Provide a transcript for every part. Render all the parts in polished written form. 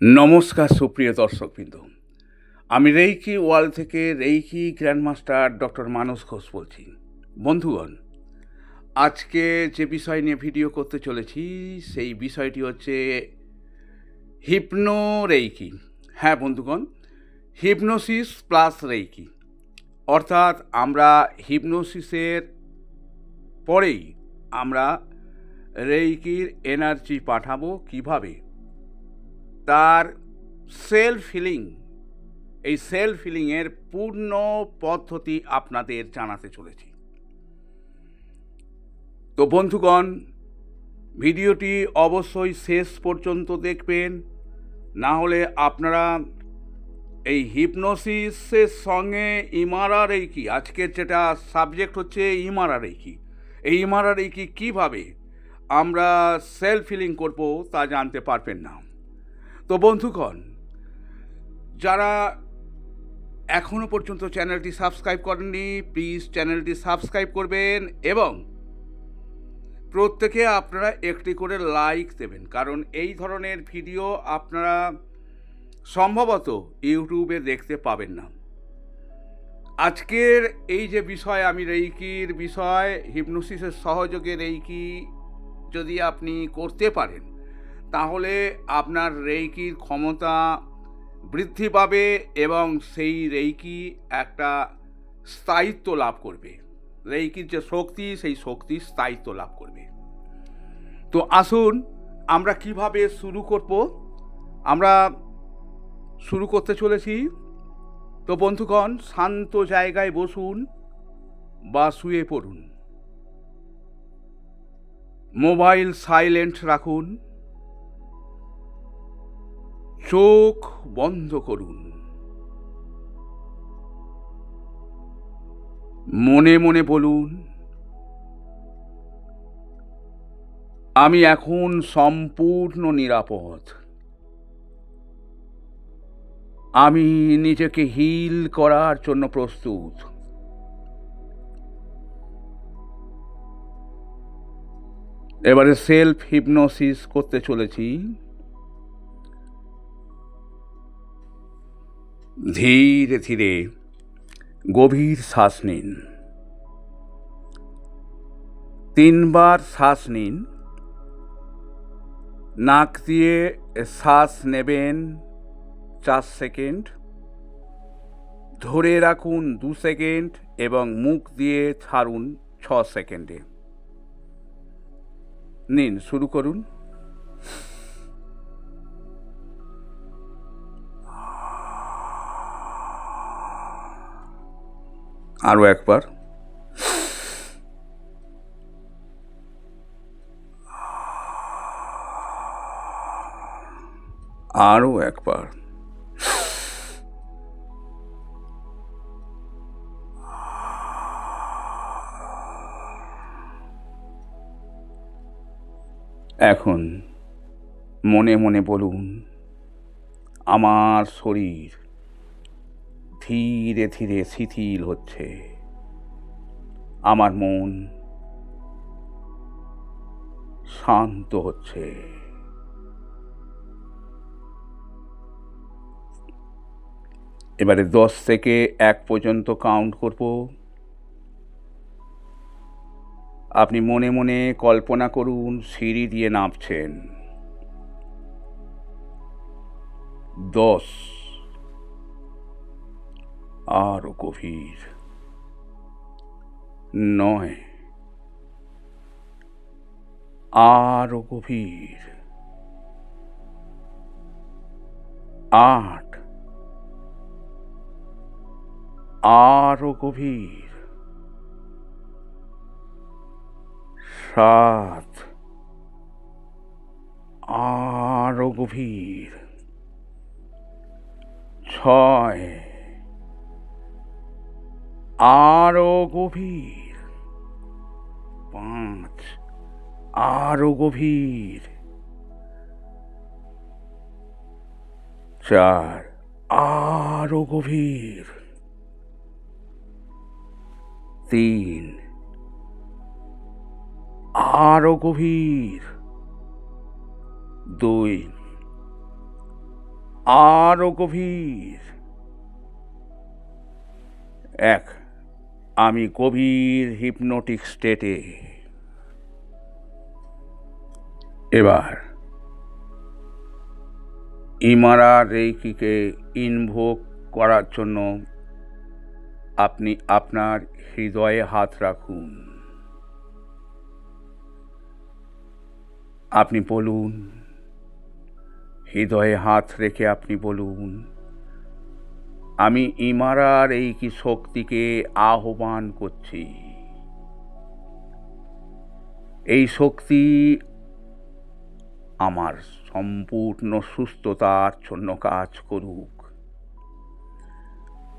নমস্কার সুপ্রিয় দর্শকবৃন্দ, আমি রেইকি ওয়ার্ল্ড থেকে রেইকি গ্র্যান্ডমাস্টার ডক্টর মানস ঘোষ বলছি। বন্ধুগণ, আজকে যে বিষয় নিয়ে ভিডিও করতে চলেছি সেই বিষয়টি হচ্ছে হিপনো রেইকি। হ্যাঁ বন্ধুগণ, হিপনোসিস প্লাস রেইকি, অর্থাৎ আমরা হিপনোসিসের পরেই আমরা রেইকির এনার্জি পাঠাবো কিভাবে, তার সেলফ হিলিং, এই সেলফ হিলিংয়ের পূর্ণ পদ্ধতি আপনাদের জানাতে চলেছি। তো বন্ধুগণ, ভিডিওটি অবশ্যই শেষ পর্যন্ত দেখবেন, না হলে আপনারা এই হিপনোসিসের সঙ্গে ইমারা রেইকি, আজকের যেটা সাবজেক্ট হচ্ছে ইমারা রেইকি, এই ইমারা রেইকি কীভাবে আমরা সেলফ হিলিং করব তা জানতে পারবেন না। তো বন্ধুগণ, যারা এখনও পর্যন্ত চ্যানেলটি সাবস্ক্রাইব করেননি, প্লিজ চ্যানেলটি সাবস্ক্রাইব করবেন এবং প্রত্যেকে আপনারা একটি করে লাইক দেবেন, কারণ এই ধরনের ভিডিও আপনারা সম্ভবত ইউটিউবে দেখতে পাবেন না। আজকের এই যে বিষয়, আমি রেইকির বিষয়, হিপনোসিসের সহযোগে রেইকি যদি আপনি করতে পারেন তাহলে আপনার রেইকির ক্ষমতা বৃদ্ধি পাবে এবং সেই রেইকি একটা স্থায়িত্ব লাভ করবে। রেইকির যে শক্তি, সেই শক্তি স্থায়িত্ব লাভ করবে। তো আসুন আমরা কিভাবে শুরু করব, আমরা শুরু করতে চলেছি। তো বন্ধুগণ, শান্ত জায়গায় বসুন বা শুয়ে পড়ুন, মোবাইল সাইলেন্ট রাখুন, চোখ বন্ধ করুন, মনে মনে বলুন, আমি এখন সম্পূর্ণ নিরাপদ, আমি নিজেকে হিল করার জন্য প্রস্তুত। এবারে সেলফ হিপনোসিস করতে চলেছি। ধীরে ধীরে গভীর শ্বাস নিন, 3 বার শ্বাস নিন। নাক দিয়ে শ্বাস নেবেন 4 সেকেন্ড, ধরে রাখুন 2 সেকেন্ড এবং মুখ দিয়ে ছাড়ুন 6 সেকেন্ডে। নিন, শুরু করুন। আরও একবার। আরও একবার। এখন মনে মনে বলুন, আমার শরীর ধীরে ধীরে শিথিল হচ্ছে, আমার মন শান্ত হচ্ছে। এবারে 10 থেকে 1 পর্যন্ত কাউন্ট করব। আপনি মনে মনে কল্পনা করুন সিঁড়ি দিয়ে নামছেন। 10, আরও গভীর। 9, আরও গভীর। 8, আরও গভীর। 7, আরও গভীর। 6, আরও গভীর। 5, আরও গভীর। 4, আরও গভীর। 3, আরও গভীর। 2, আরো গভীর। আমি গভীর হিপনোটিক স্টেটে। এবার ইমারা রেইকিকে ইনভোক করার জন্য আপনি আপনার হৃদয়ে হাত রাখুন। আপনি বলুন, হৃদয়ে হাত রেখে আপনি বলুন, আমি ইমারা রেইকি শক্তিকে আহ্বান করছি। এই শক্তি আমার সম্পূর্ণ সুস্থতার জন্য কাজ করুক।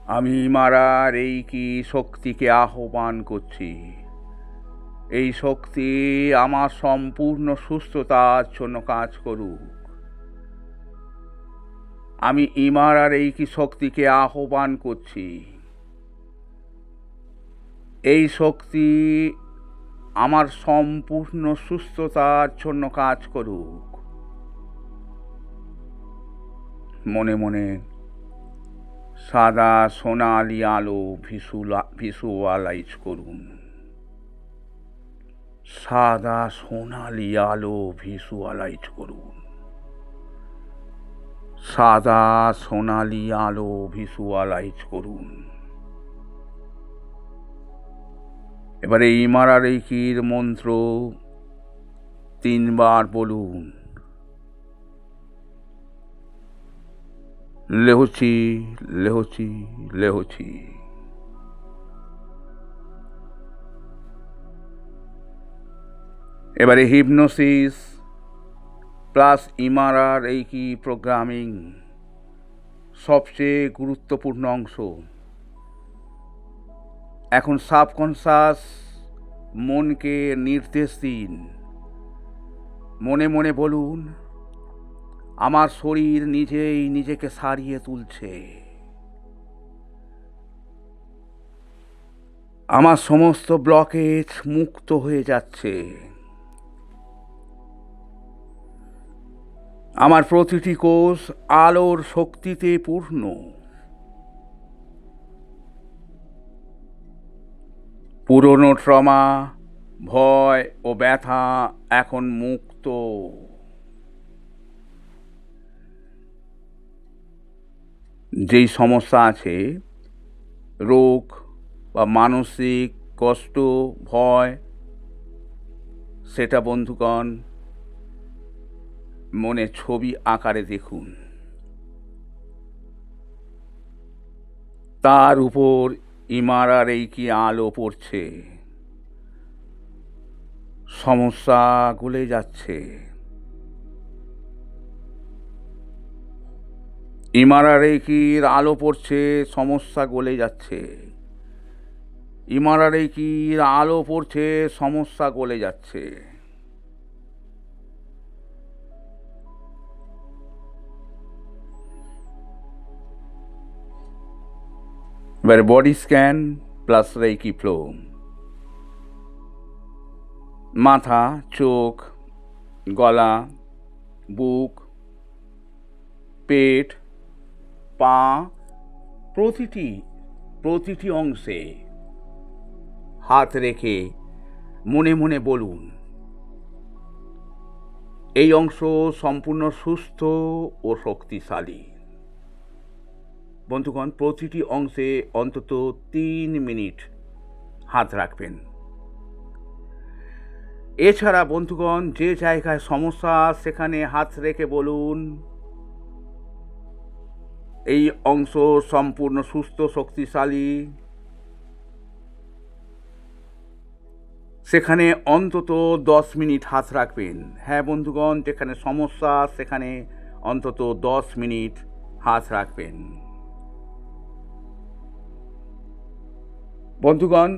আমি ইমারা রেইকি শক্তিকে আহ্বান করছি। এই শক্তি আমার সম্পূর্ণ সুস্থতার জন্য কাজ করুক। আমি ইমারা রেইকি শক্তিকে আহ্বান করছি। এই শক্তি আমার সম্পূর্ণ সুস্থতার জন্য কাজ করুক। মনে মনে সাদা সোনালি আলো ভিজুয়ালাইজ করুন। সাদা সোনালি আলো ভিজুয়ালাইজ করুন। সাদা সোনালি আলো ভিজুয়ালাইজ করুন। এবারে ইমারা রেইকির মন্ত্র 3 বার বলুন। লেহচি লেহচি লেহচি। এবারে হিপনোসিস প্লাস ইমারা রেইকি প্রোগ্রামিং সবচেয়ে গুরুত্বপূর্ণ অংশ। এখন সাবকনশাস মনকে নির্দেশ দিন। মনে মনে বলুন, আমার শরীর নিজেই নিজেকে সারিয়ে তুলছে। আমার সমস্ত ব্লকেজ মুক্ত হয়ে যাচ্ছে। আমার প্রতিটি কোষ আলোর শক্তিতে পূর্ণ। পুরনো ট্রমা, ভয় ও ব্যথা এখন মুক্ত। যেই সমস্যা আছে, রোগ বা মানসিক কষ্ট, ভয়, সেটা বন্ধুগণ মনে ছবি আকারে দেখুন। তার উপর ইমারা রেইকি আলো পড়ছে। সমস্যা গলে যাচ্ছে। ইমারা রেইকির আলো পড়ছে, সমস্যা গলে যাচ্ছে। ইমারা রেইকির আলো পড়ছে, সমস্যা গলে যাচ্ছে। এবারে body scan plus reiki flow. মাথা, চোখ, গলা, বুক, পেট, পা, প্রতিটি অংশে হাত রেখে মনে মনে বলুন, এই অংশ সম্পূর্ণ সুস্থ ও শক্তিশালী। বন্ধুগণ, প্রতিটি অংশে অন্তত 3 মিনিট হাত রাখবেন। এছাড়া বন্ধুগণ, যে জায়গায় সমস্যা সেখানে হাত রেখে বলুন, এই অংশ সম্পূর্ণ সুস্থ, শক্তিশালী। সেখানে অন্তত 10 মিনিট হাত রাখবেন। হ্যাঁ বন্ধুগণ, যেখানে সমস্যা সেখানে অন্তত 10 মিনিট হাত রাখবেন। বন্ধুগণ,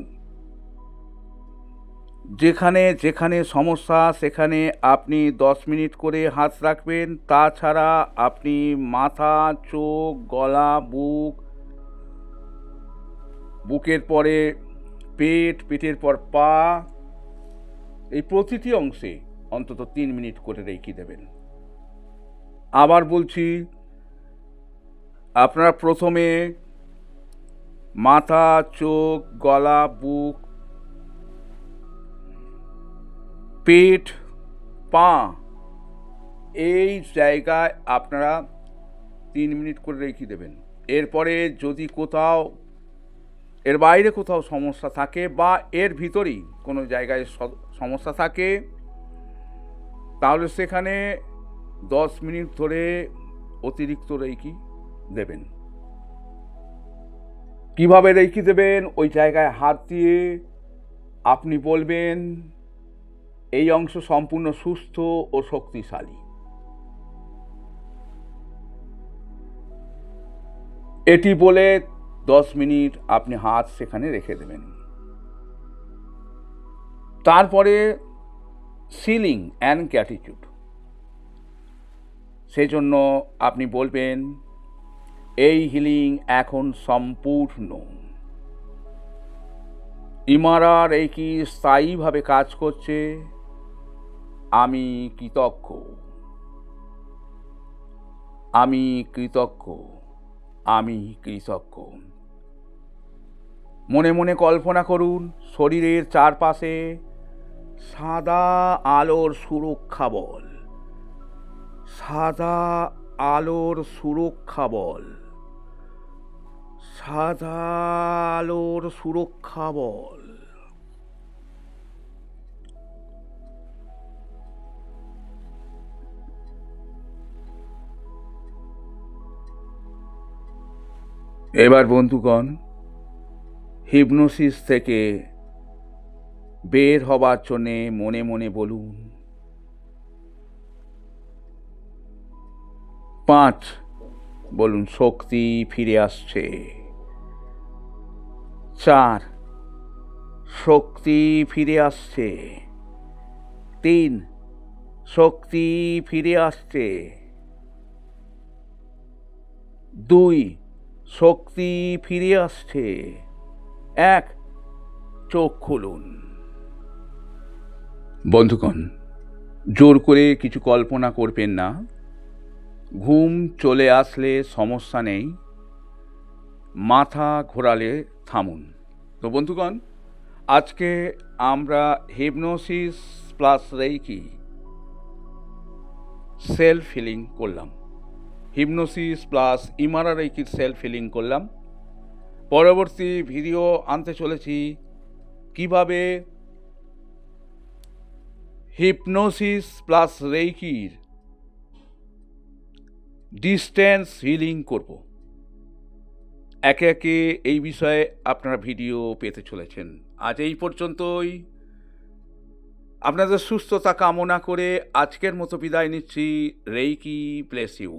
যেখানে যেখানে সমস্যা সেখানে আপনি 10 মিনিট করে হাত রাখবেন। তাছাড়া আপনি মাথা, চোখ, গলা, বুকের পরে পেট, পেটের পর পা, এই প্রতিটি অংশে অন্তত 3 মিনিট করে রেখে দেবেন। আবার বলছি, আপনারা প্রথমে মাথা, চোখ, গলা, বুক, পেট, পা এই জায়গায় আপনারা 3 মিনিট করে রেখে দেবেন। এরপরে যদি কোথাও এর বাইরে কোথাও সমস্যা থাকে বা এর ভিতরেই কোনো জায়গায় সমস্যা থাকে, তাহলে সেখানে 10 মিনিট ধরে অতিরিক্ত রেইকি দেবেন। কিভাবে রেইকি দেবেন? ওই জায়গায় হাত দিয়ে আপনি বলবেন, এই অংশ সম্পূর্ণ সুস্থ ও শক্তিশালী। এটি বলে 10 মিনিট আপনি হাত সেখানে রেখে দেবেন। তারপরে সিলিং অ্যান্ড গ্র্যাটিটিউড, সেজন্য আপনি বলবেন, এই হিলিং এখন সম্পূর্ণ। ইমারা রেইকি স্থায়ীভাবে কাজ করছে। আমি কৃতজ্ঞ, আমি কৃতজ্ঞ, আমি কৃতজ্ঞ। মনে মনে কল্পনা করুন, শরীরের চারপাশে সাদা আলোর সুরক্ষা বল, সাদা আলোর সুরক্ষা বল, সাদা আলোর সুরক্ষা বল। এবার বন্ধুগণ, হিপনোসিস থেকে বের হবার জন্যে মনে মনে বলুন, 5 বলুন, শক্তি ফিরে আসছে। 4 শক্তি ফিরে আসছে। 3 শক্তি ফিরে আসছে। 2 শক্তি ফিরে আসছে। 1 চোখ খুলুন। বন্ধুগণ, জোর করে কিছু কল্পনা করবেন না। ঘুম চলে আসলে সমস্যা নেই, মাথা ঘোরালে থামুন। তো বন্ধুগণ, আজকে আমরা hypnosis plus reiki self healing করলাম, হিপনোসিস প্লাস ইমারা রেইকির সেলফ হিলিং করলাম। পরবর্তী ভিডিও আনতে চলেছি কিভাবে হিপনোসিস প্লাস রেইকির ডিস্টেন্স হিলিং করব। একে একে এই বিষয়ে আপনারা ভিডিও পেতে চলেছেন। আজ এই পর্যন্তই। আপনাদের সুস্থতা কামনা করে আজকের মতো বিদায় নিচ্ছি। Reiki bless you.